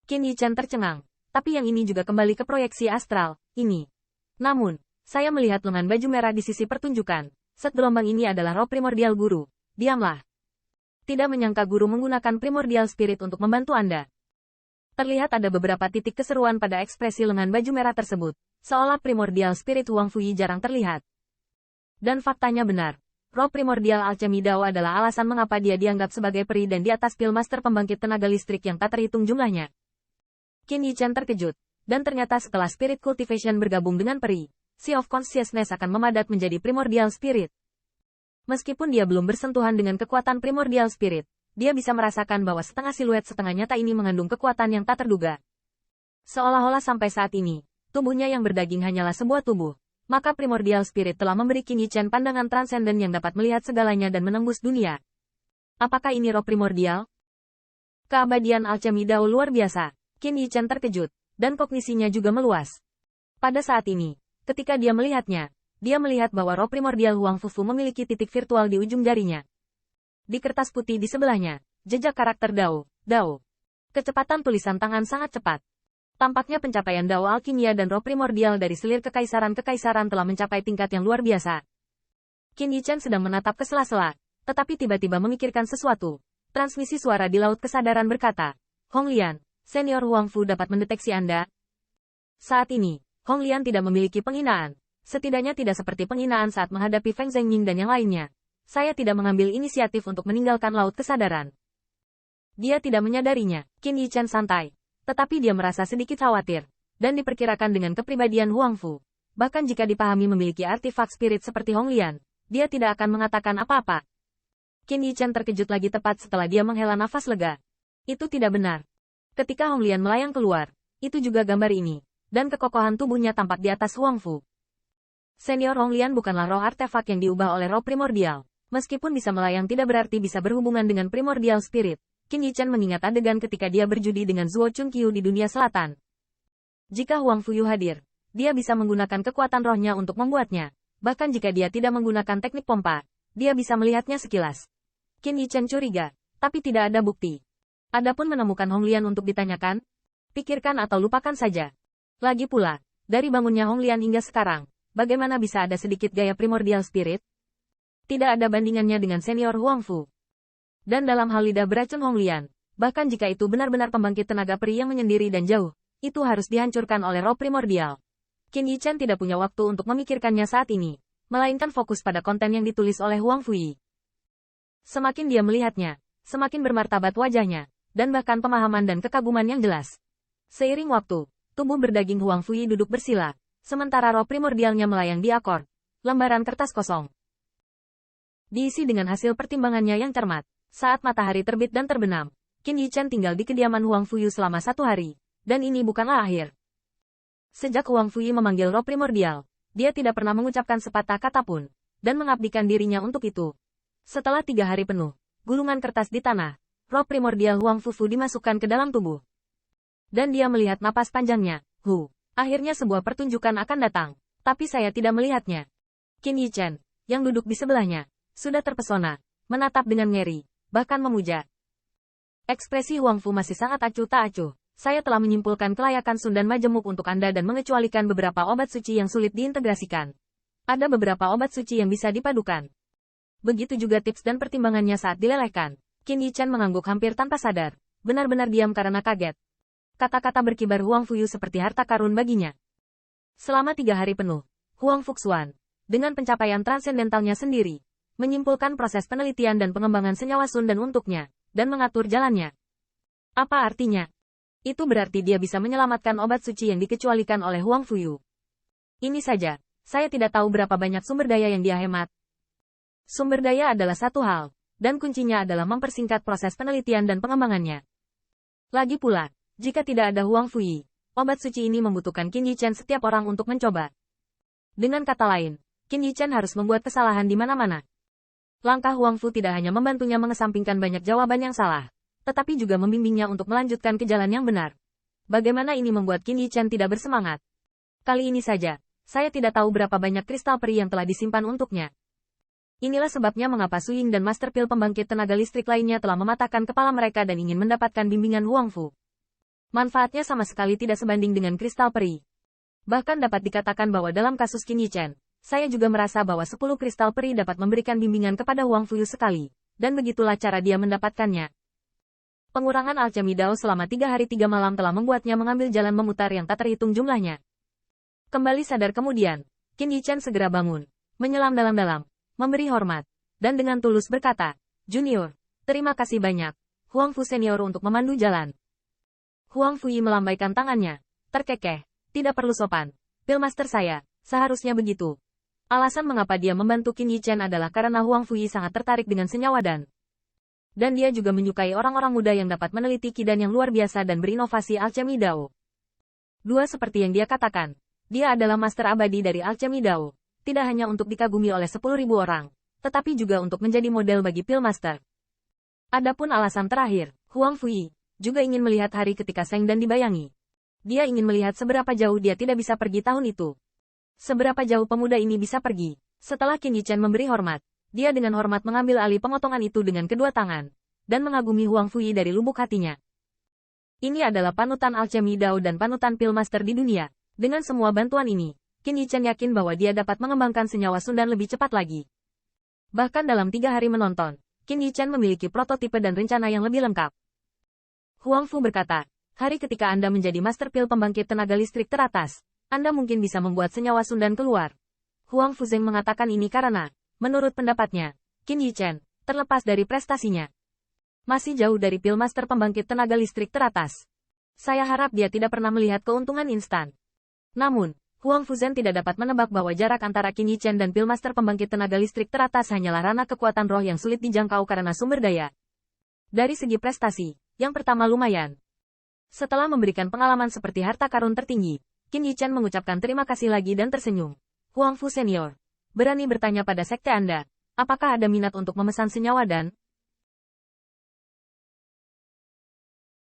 Qin Yichan tercengang. Tapi yang ini juga kembali ke proyeksi astral, ini. Namun, saya melihat lengan baju merah di sisi pertunjukan. Set gelombang ini adalah roh primordial guru. Diamlah. Tidak menyangka guru menggunakan primordial spirit untuk membantu Anda. Terlihat ada beberapa titik keseruan pada ekspresi lengan baju merah tersebut, seolah primordial spirit Huang Fuyi jarang terlihat. Dan faktanya benar. Roh primordial alchemy Dao adalah alasan mengapa dia dianggap sebagai peri dan di atas pil master pembangkit tenaga listrik yang tak terhitung jumlahnya. Qin Yichan terkejut, dan ternyata setelah spirit cultivation bergabung dengan peri, Sea of Consciousness akan memadat menjadi primordial spirit. Meskipun dia belum bersentuhan dengan kekuatan primordial spirit, dia bisa merasakan bahwa setengah siluet setengah nyata ini mengandung kekuatan yang tak terduga. Seolah-olah sampai saat ini, tubuhnya yang berdaging hanyalah sebuah tubuh, maka primordial spirit telah memberi Qin Yichan pandangan transenden yang dapat melihat segalanya dan menembus dunia. Apakah ini roh primordial? Keabadian alchemy Dao luar biasa. Qin Yichan terkejut, dan kognisinya juga meluas. Pada saat ini, ketika dia melihatnya, dia melihat bahwa roh primordial Huang Fufu memiliki titik virtual di ujung jarinya. Di kertas putih di sebelahnya, jejak karakter Dao, Dao. Kecepatan tulisan tangan sangat cepat. Tampaknya pencapaian Dao alkimia dan roh primordial dari selir kekaisaran-kekaisaran telah mencapai tingkat yang luar biasa. Qin Yichan sedang menatap ke sela-sela, tetapi tiba-tiba memikirkan sesuatu. Transmisi suara di laut kesadaran berkata, Hong Lian, Senior Huang Fu dapat mendeteksi Anda. Saat ini, Hong Lian tidak memiliki penghinaan. Setidaknya tidak seperti penghinaan saat menghadapi Feng Zhengying dan yang lainnya. Saya tidak mengambil inisiatif untuk meninggalkan laut kesadaran. Dia tidak menyadarinya, Qin Yichan santai. Tetapi dia merasa sedikit khawatir. Dan diperkirakan dengan kepribadian Huang Fu. Bahkan jika dipahami memiliki artifak spirit seperti Hong Lian, dia tidak akan mengatakan apa-apa. Qin Yichan terkejut lagi tepat setelah dia menghela nafas lega. Itu tidak benar. Ketika Hong Lian melayang keluar, itu juga gambar ini, dan kekokohan tubuhnya tampak di atas Huang Fu. Senior Hong Lian bukanlah roh artefak yang diubah oleh roh primordial. Meskipun bisa melayang tidak berarti bisa berhubungan dengan primordial spirit. Qin Yichan mengingat adegan ketika dia berjudi dengan Zuo Chunqiu di dunia selatan. Jika Huang Fuyu hadir, dia bisa menggunakan kekuatan rohnya untuk membuatnya. Bahkan jika dia tidak menggunakan teknik pompa, dia bisa melihatnya sekilas. Qin Yichan curiga, tapi tidak ada bukti. Adapun menemukan Hong Lian untuk ditanyakan, pikirkan atau lupakan saja. Lagi pula, dari bangunnya Hong Lian hingga sekarang, bagaimana bisa ada sedikit gaya primordial spirit? Tidak ada bandingannya dengan senior Huang Fu. Dan dalam hal lidah beracun Hong Lian, bahkan jika itu benar-benar pembangkit tenaga peri yang menyendiri dan jauh, itu harus dihancurkan oleh roh primordial. Qin Yichan tidak punya waktu untuk memikirkannya saat ini, melainkan fokus pada konten yang ditulis oleh Huang Fuyi. Semakin dia melihatnya, semakin bermartabat wajahnya, dan bahkan pemahaman dan kekaguman yang jelas. Seiring waktu, tubuh berdaging Huang Fuyi duduk bersila, sementara roh primordialnya melayang di akord, lembaran kertas kosong. Diisi dengan hasil pertimbangannya yang cermat, saat matahari terbit dan terbenam, Qin Yichan tinggal di kediaman Huang Fuyu selama 1 hari, dan ini bukanlah akhir. Sejak Huang Fuyi memanggil roh primordial, dia tidak pernah mengucapkan sepatah kata pun, dan mengabdikan dirinya untuk itu. Setelah 3 hari penuh, gulungan kertas di tanah, roh primordial Huang Fufu dimasukkan ke dalam tubuh. Dan dia melihat napas panjangnya. Akhirnya sebuah pertunjukan akan datang. Tapi saya tidak melihatnya. Qin Yichan, yang duduk di sebelahnya, sudah terpesona, menatap dengan ngeri, bahkan memuja. Ekspresi Huang Fu masih sangat acuh tak acuh. Saya telah menyimpulkan kelayakan Sundan Majemuk untuk Anda dan mengecualikan beberapa obat suci yang sulit diintegrasikan. Ada beberapa obat suci yang bisa dipadukan. Begitu juga tips dan pertimbangannya saat dilelehkan. Qin Yichan mengangguk hampir tanpa sadar, benar-benar diam karena kaget. Kata-kata berkibar Huang Fuyu seperti harta karun baginya. Selama 3 hari penuh, Huang Fuxuan, dengan pencapaian transendentalnya sendiri, menyimpulkan proses penelitian dan pengembangan senyawa Sundan untuknya, dan mengatur jalannya. Apa artinya? Itu berarti dia bisa menyelamatkan obat suci yang dikecualikan oleh Huang Fuyu. Ini saja, saya tidak tahu berapa banyak sumber daya yang dia hemat. Sumber daya adalah satu hal, dan kuncinya adalah mempersingkat proses penelitian dan pengembangannya. Lagi pula, jika tidak ada Huang Fuyi, obat suci ini membutuhkan Qin Yichan setiap orang untuk mencoba. Dengan kata lain, Qin Yichan harus membuat kesalahan di mana-mana. Langkah Huang Fu tidak hanya membantunya mengesampingkan banyak jawaban yang salah, tetapi juga membimbingnya untuk melanjutkan ke jalan yang benar. Bagaimana ini membuat Qin Yichan tidak bersemangat? Kali ini saja, saya tidak tahu berapa banyak kristal peri yang telah disimpan untuknya. Inilah sebabnya mengapa Suying dan Master Pil pembangkit tenaga listrik lainnya telah mematahkan kepala mereka dan ingin mendapatkan bimbingan Huang Fu. Manfaatnya sama sekali tidak sebanding dengan kristal peri. Bahkan dapat dikatakan bahwa dalam kasus Qin Yichen, saya juga merasa bahwa 10 kristal peri dapat memberikan bimbingan kepada Huang Fuyu sekali, dan begitulah cara dia mendapatkannya. Pengurangan alchemy Dao selama 3 hari 3 malam telah membuatnya mengambil jalan memutar yang tak terhitung jumlahnya. Kembali sadar kemudian, Qin Yichen segera bangun, menyelam dalam-dalam, memberi hormat, dan dengan tulus berkata, "Junior, terima kasih banyak, Huang Fu Senior untuk memandu jalan." Huang Fuyi melambaikan tangannya, terkekeh, "Tidak perlu sopan, Pillmaster saya, seharusnya begitu." Alasan mengapa dia membantu Qin Yichen adalah karena Huang Fuyi sangat tertarik dengan senyawa dan dia juga menyukai orang-orang muda yang dapat meneliti kidan yang luar biasa dan berinovasi alchemy Dao. Dua seperti yang dia katakan, dia adalah master abadi dari alchemy Dao, tidak hanya untuk dikagumi oleh 10.000 orang, tetapi juga untuk menjadi model bagi Pillmaster. Adapun alasan terakhir, Huang Fuyi juga ingin melihat hari ketika Seng dan dibayangi. Dia ingin melihat seberapa jauh dia tidak bisa pergi tahun itu. Seberapa jauh pemuda ini bisa pergi. Setelah Qin Yichen memberi hormat, dia dengan hormat mengambil alih pemotongan itu dengan kedua tangan, dan mengagumi Huang Fuyi dari lubuk hatinya. Ini adalah panutan alchemy Dao dan panutan Pillmaster di dunia. Dengan semua bantuan ini, Qin Yichen yakin bahwa dia dapat mengembangkan senyawa Sundan lebih cepat lagi. Bahkan dalam 3 hari menonton, Qin Yichen memiliki prototipe dan rencana yang lebih lengkap. Huang Fu berkata, "Hari ketika Anda menjadi Master Pill pembangkit tenaga listrik teratas, Anda mungkin bisa membuat senyawa Sundan keluar." Huang Fu Zeng mengatakan ini karena, menurut pendapatnya, Qin Yichen, terlepas dari prestasinya, masih jauh dari Pillmaster pembangkit tenaga listrik teratas. Saya harap dia tidak pernah melihat keuntungan instan. Namun, Huang Fu Zeng tidak dapat menebak bahwa jarak antara Qin Yichen dan Pillmaster pembangkit tenaga listrik teratas hanyalah ranah kekuatan roh yang sulit dijangkau karena sumber daya. Dari segi prestasi, yang pertama lumayan. Setelah memberikan pengalaman seperti harta karun tertinggi, Qin Yichen mengucapkan terima kasih lagi dan tersenyum. "Huang Fu Senior, berani bertanya pada sekte Anda, apakah ada minat untuk memesan senyawa dan